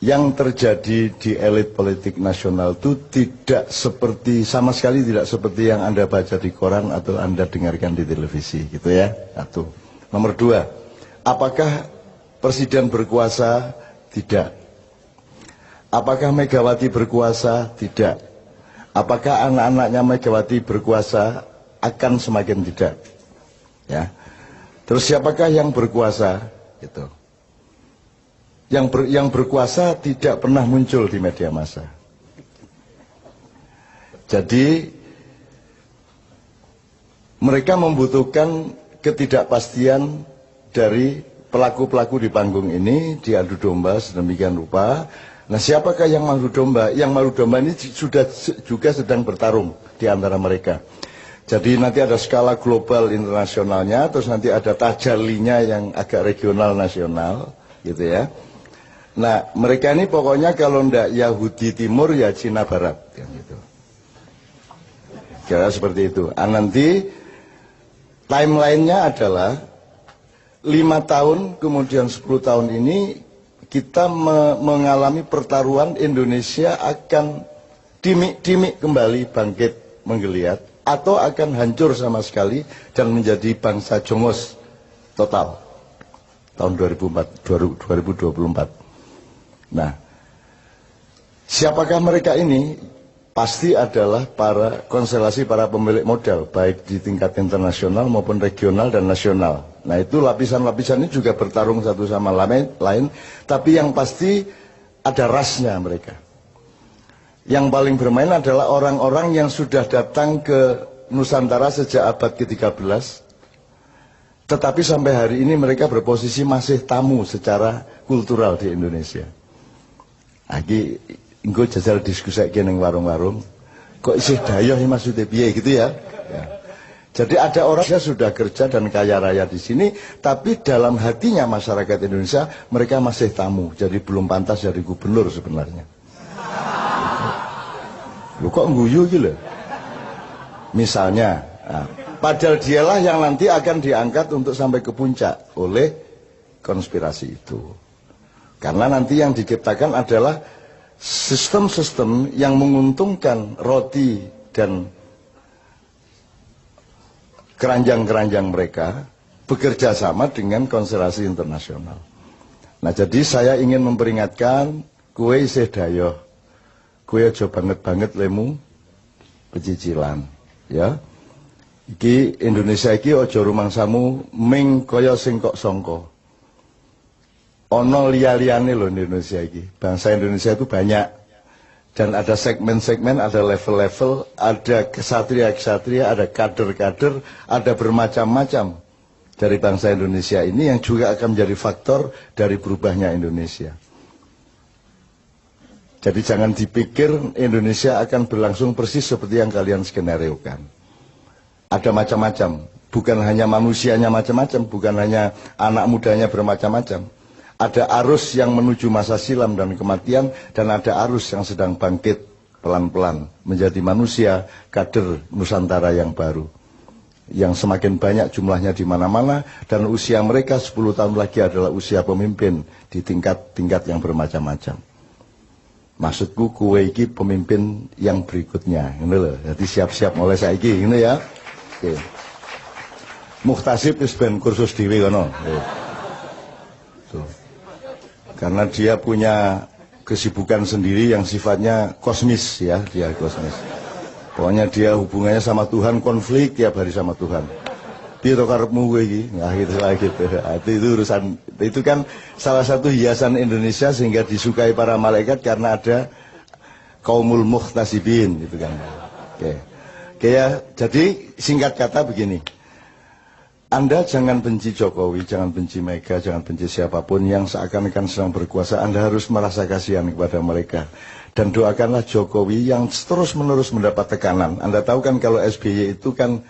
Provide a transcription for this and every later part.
yang terjadi di elit politik nasional itu tidak seperti, sama sekali tidak seperti yang Anda baca di koran atau Anda dengarkan di televisi, gitu ya. Satu. Nomor dua, apakah presiden berkuasa? Tidak. Apakah Megawati berkuasa? Tidak. Apakah anak-anaknya Megawati berkuasa? Akan semakin tidak. Ya. Terus siapakah yang berkuasa? Gitu. Yang berkuasa tidak pernah muncul di media massa. Jadi mereka membutuhkan ketidakpastian dari pelaku-pelaku di panggung ini, diadu domba sedemikian rupa. Nah, siapakah yang madu domba? Yang madu domba ini sudah juga sedang bertarung di antara mereka. Jadi nanti ada skala global internasionalnya, terus nanti ada tajalinya yang agak regional nasional, gitu ya. Nah, mereka ini pokoknya kalau ndak Yahudi Timur ya Cina Barat, kan gitu. Kira seperti itu. Nanti timelinenya adalah 5 tahun kemudian 10 tahun ini kita mengalami pertaruhan. Indonesia akan dimik-dimik kembali bangkit menggeliat atau akan hancur sama sekali dan menjadi bangsa jongos total tahun 2024. Nah, siapakah mereka ini? Pasti adalah konstelasi para pemilik modal, baik di tingkat internasional maupun regional dan nasional. Nah, itu lapisan-lapisan ini juga bertarung satu sama lain, tapi yang pasti ada rasnya mereka. Yang paling bermain adalah orang-orang yang sudah datang ke Nusantara sejak abad ke-13, tetapi sampai hari ini mereka berposisi masih tamu secara kultural di Indonesia. Lagi engko jajal diskusi ning warung-warung, kok isih dayoh maksudnya piye gitu ya. Ya. Jadi ada orang yang sudah kerja dan kaya raya di sini, tapi dalam hatinya masyarakat Indonesia mereka masih tamu, jadi belum pantas jadi gubernur sebenarnya. Lu kok ngguyu gitu? Misalnya, padahal dialah yang nanti akan diangkat untuk sampai ke puncak oleh konspirasi itu. Karena nanti yang diciptakan adalah sistem-sistem yang menguntungkan roti dan keranjang-keranjang mereka bekerja sama dengan konstelasi internasional. Nah, jadi saya ingin memperingatkan, kue isih dayoh, kue aja banget-banget lemu pecicilan, ya. Iki Indonesia iki aja rumangsamu ming kaya sing kok sangka. Ono liya-liyane loh di Indonesia ini. Bangsa Indonesia itu banyak. Dan ada segmen-segmen, ada level-level, ada kesatria-kesatria, ada kader-kader, ada bermacam-macam dari bangsa Indonesia ini yang juga akan menjadi faktor dari berubahnya Indonesia. Jadi jangan dipikir Indonesia akan berlangsung persis seperti yang kalian skenariokan. Ada macam-macam. Bukan hanya manusianya macam-macam, bukan hanya anak mudanya bermacam-macam. Ada arus yang menuju masa silam dan kematian, dan ada arus yang sedang bangkit pelan-pelan menjadi manusia kader Nusantara yang baru, yang semakin banyak jumlahnya di mana-mana, dan usia mereka 10 tahun lagi adalah usia pemimpin di tingkat-tingkat yang bermacam-macam. Maksudku kue iki pemimpin yang berikutnya, ini loh. Jadi siap-siap mulai saiki, ini ya. Oke. Muhtasib wis ben kursus dhewe kono. Tuh. Karena dia punya kesibukan sendiri yang sifatnya kosmis ya, dia kosmis. Pokoknya dia hubungannya sama Tuhan, konflik tiap hari sama Tuhan. Piye to karepmu kowe iki? Nah gitu lagi gitu. Itu urusan, itu kan salah satu hiasan Indonesia sehingga disukai para malaikat karena ada kaumul muhtasibin gitu kan. Oke. Oke ya, jadi singkat kata begini. Anda jangan benci Jokowi, jangan benci Mega, jangan benci siapapun yang seakan-akan sedang berkuasa. Anda harus merasa kasihan kepada mereka. Dan doakanlah Jokowi yang terus-menerus mendapat tekanan. Anda tahu kan kalau SBY itu kan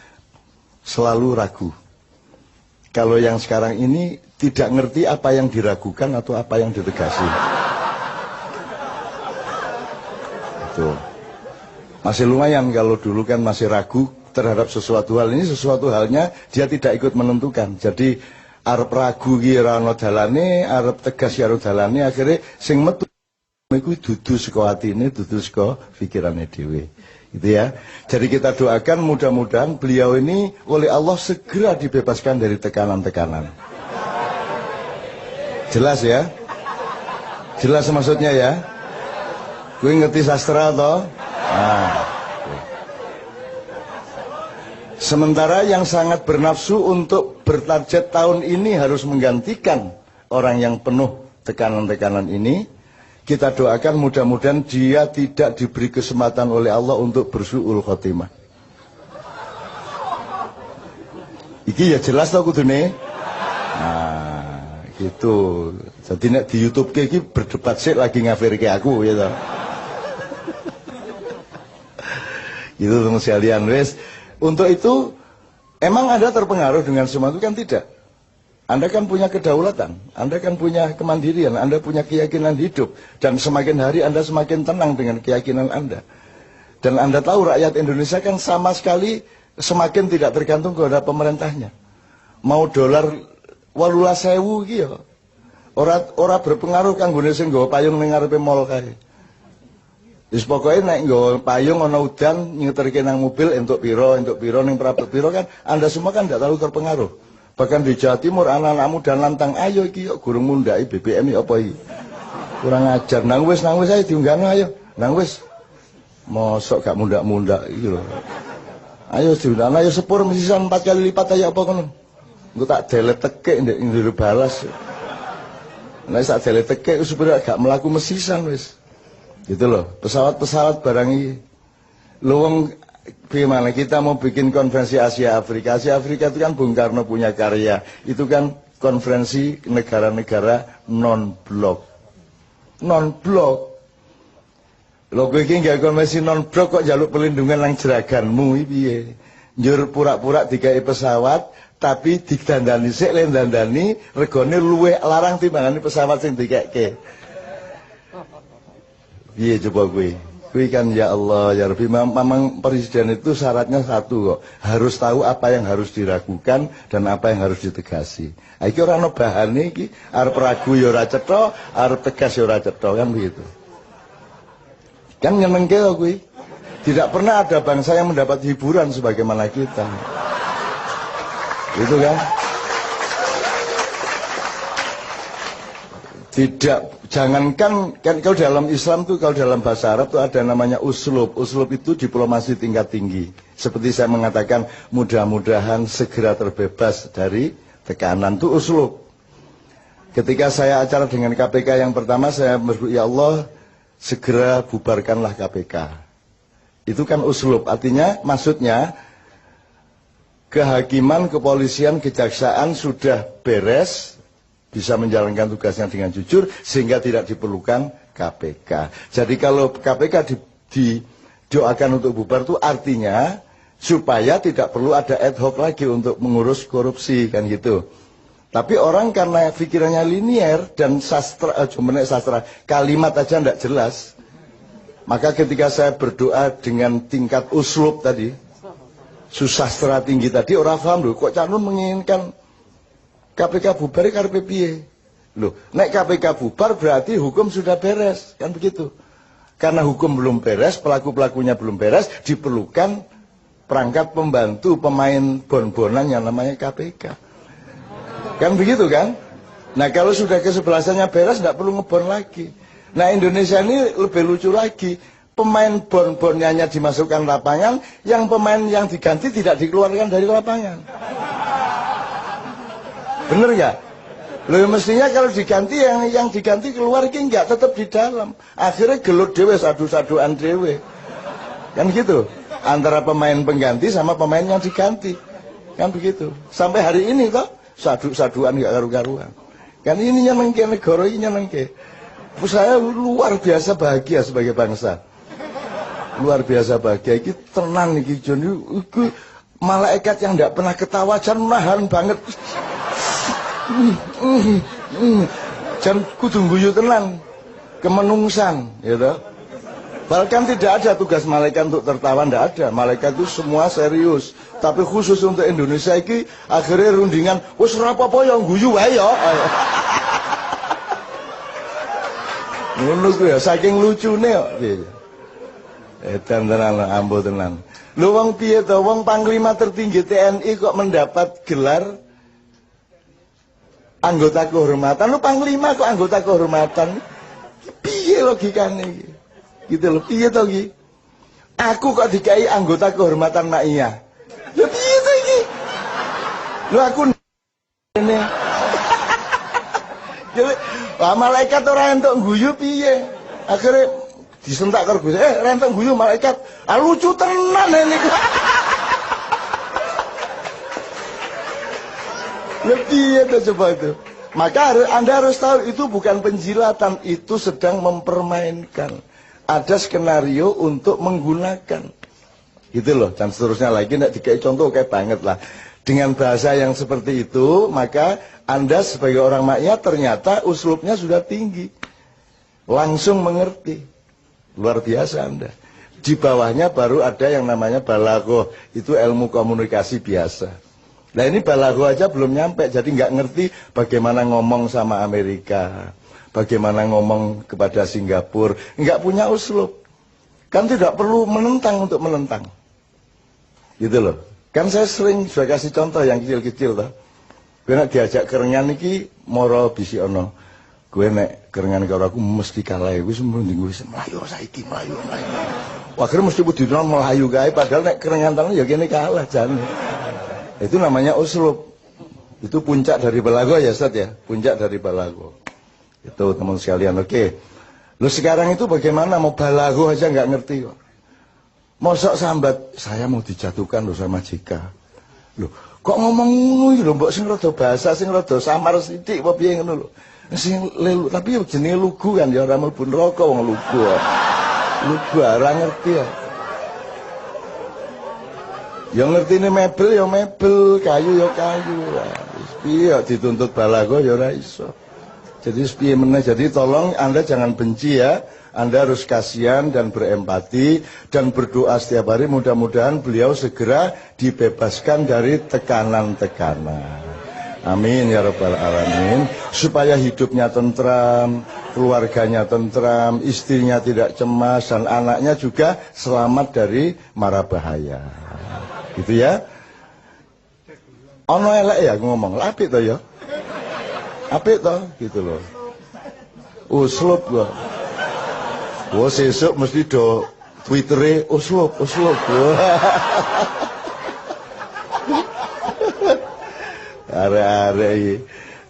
selalu ragu. Kalau yang sekarang ini tidak ngerti apa yang diragukan atau apa yang ditegasi. Itu. Masih lumayan kalau dulu kan masih ragu terhadap sesuatu hal. Ini sesuatu halnya dia tidak ikut menentukan. Jadi arep ragu ki ora ana dalane, arep tegas ya ora dalane, akhirnya sing metu iku dudu saka atine, dudu saka pikirane dhewe. Gitu ya. Jadi kita doakan mudah-mudahan beliau ini oleh Allah segera dibebaskan dari tekanan-tekanan. Jelas ya? Jelas maksudnya ya? Gue ngerti sastra toh? Nah. Sementara yang sangat bernafsu untuk bertarget tahun ini harus menggantikan orang yang penuh tekanan-tekanan ini, kita doakan mudah-mudahan dia tidak diberi kesempatan oleh Allah untuk bersu'ul khotimah. Iki ya jelas tau kudune. Nah, gitu. Jadi nek di YouTube iki berdebat sik lagi ngafirke aku ya toh. Itu teman sekalian wes. Untuk itu emang Anda terpengaruh dengan semua itu kan tidak. Anda kan punya kedaulatan, Anda kan punya kemandirian, Anda punya keyakinan hidup. Dan semakin hari Anda semakin tenang dengan keyakinan Anda. Dan Anda tahu rakyat Indonesia kan sama sekali semakin tidak tergantung kepada pemerintahnya. Mau dolar 18.000 gitu. Ora berpengaruh kanggone sing nggawa payung ning ngarepe mall kae. Wis pokoke nek nggawa payung ana udan nyeterke nang mobil entuk piro ning prapet piro kan Anda semua kan tidak terlalu terpengaruh. Bahkan di Jawa Timur anak-anakmu dan lantang ayo iki yuk gurung mundhaki BBM iki apa iki. Kurang ajar nang wis ae diunggahno ayo. Nang wis. Mosok gak mundak-mundak iki lho. Ayo diunggahno ayo sepur mesisan 4 kali lipat ayo apa ngono. Engko tak delete tekek ndek njero balas. Nek sak delete tekek supaya gak mlaku mesisan wis. Gitu loh. Pesawat-pesawat barang iki. Lho gimana kita mau bikin konferensi Asia Afrika itu kan Bung Karno punya karya, itu kan konferensi negara-negara non-blok lho kowe iki gak konferensi non-blok kok jaluk perlindungan nang jeraganmu iki piye njur pura-pura digawe pesawat tapi didandani sik le dandani regane luwih larang timbangane pesawat sing dikekke piye coba kowe. Kui kan ya Allah ya Rabbi, memang presiden itu syaratnya satu kok, harus tahu apa yang harus diragukan dan apa yang harus ditegasi. Iki ora ono bahane iki, arep ragu ya ora cetha, arep tegas ya ora cetha kan begitu. Kan nyenengke kok kuwi. Tidak pernah ada bangsa yang mendapat hiburan sebagaimana kita. Itu kan? Tidak, jangankan kan kalau dalam Islam tuh, kalau dalam bahasa Arab tuh ada namanya uslub. Uslub itu diplomasi tingkat tinggi. Seperti saya mengatakan, mudah-mudahan segera terbebas dari tekanan, itu uslub. Ketika saya acara dengan KPK yang pertama, saya berdoa, ya Allah, segera bubarkanlah KPK. Itu kan uslub, artinya maksudnya kehakiman, kepolisian, kejaksaan sudah beres, bisa menjalankan tugasnya dengan jujur sehingga tidak diperlukan KPK. Jadi kalau KPK didoakan untuk bubar itu artinya supaya tidak perlu ada ad hoc lagi untuk mengurus korupsi kan gitu. Tapi orang karena pikirannya linier dan sastra kalimat aja tidak jelas. Maka ketika saya berdoa dengan tingkat uslub tadi, susastra tinggi tadi, orang paham loh kok Cak Nun menginginkan KPK bubar karepe piye? Loh, nek KPK bubar berarti hukum sudah beres, kan begitu. Karena hukum belum beres, pelaku-pelakunya belum beres, diperlukan perangkat pembantu pemain bon-bonan yang namanya KPK. Kan begitu kan? Nah, kalau sudah kesebelasannya beres tidak perlu ngebon lagi. Nah, Indonesia ini lebih lucu lagi. Pemain bon-bonnya hanya dimasukkan lapangan, yang pemain yang diganti tidak dikeluarkan dari lapangan. Bener nggak? Loh mestinya kalau diganti yang diganti keluar ki nggak tetap di dalam. Akhirnya gelut dewe sadu-saduan dewe. Kan gitu. Antara pemain pengganti sama pemain yang diganti. Kan begitu. Sampai hari ini toh sadu-saduan nggak karu-karuan. Kan ini nyenengke negara ini nyenengke. Saya luar biasa bahagia sebagai bangsa. Luar biasa bahagia. Iki tenang iki Jon. Iki malaikat yang tidak pernah ketawa jan nahan banget. Jan kudu guyu tenan kemenungsan gitu. Bahkan tidak ada tugas malaikat untuk tertawa, tidak ada. Malaikat itu semua serius. Tapi khusus untuk Indonesia ini akhirnya rundingan wis ora apa-apa ya guyu wae ya. Ngono kuwi ya saking lucune kok. Edan tenan ambo tenan. Lho wong piye to wong panglima tertinggi TNI kok mendapat gelar anggota kehormatan. Lu panglima kok anggota kehormatan. Piye logikane iki? Gitu lho, piye to iki? Aku kok dikai anggota kehormatan mak iya. Lho piye to iki? Lho aku ini. Jadi, wah malaikat ora entuk guyu piye? Akhirnya disentak karo Gusti, rentok guyu malaikat. Ah lucu tenan ini. Lebih itu coba itu. Maka Anda harus tahu itu bukan penjilatan, itu sedang mempermainkan. Ada skenario untuk menggunakan. Gitu loh, dan seterusnya lagi nek dikai contoh kayak banget lah. Dengan bahasa yang seperti itu, maka Anda sebagai orang makyat ternyata uslubnya sudah tinggi. Langsung mengerti. Luar biasa Anda. Di bawahnya baru ada yang namanya balaghah, itu ilmu komunikasi biasa. Nah ini balaghah aja belum nyampe, jadi nggak ngerti bagaimana ngomong sama Amerika, bagaimana ngomong kepada Singapura, nggak punya uslub. Kan tidak perlu menentang untuk menentang. Gitu loh. Kan saya sering sudah kasih contoh yang kecil-kecil toh. Gue nak diajak kerengan iki moro bisi ono. Gue nek kerengan karo aku mesti kalah. Gue semua gue melayu saiki melayu. Akhirnya mesti budidon melayu gawe padahal nek kerengan tangan ya gini kalah jane. Itu namanya uslub. Itu puncak dari balaghah ya Ustaz ya. Puncak dari balaghah. Itu teman sekalian. Oke. Lu sekarang itu bagaimana mau balaghah aja nggak ngerti kok. Mosok sambat saya mau dijatuhkan loh sama Jika. Loh, kok ngomong ngono lho mbok sing rada bahasa sing rada samar sithik apa piye ngono lho. Sing lelu tapi jenenge lugu kan ya ora mlebu neraka wong lugu. Lugu ora ngerti ya. Ya ngertine mebel ya mebel, kayu ya kayu. Wis piye dituntut balaghah ya ora iso. Jadi piye meneh, jadi tolong Anda jangan benci ya. Anda harus kasihan dan berempati dan berdoa setiap hari mudah-mudahan beliau segera dibebaskan dari tekanan-tekanan. Amin ya rabbal alamin. Supaya hidupnya tentram, keluarganya tentram, istrinya tidak cemas dan anaknya juga selamat dari mara bahaya. Gitu ya. Ono elek ya ngomong, apik to ya. Apik to gitu loh. Uslub gua. Wah sesuk mesti do Twittere uslub. Are-are iki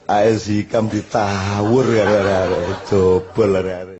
AS Hikam ditawur arek-arek jebol arek-arek.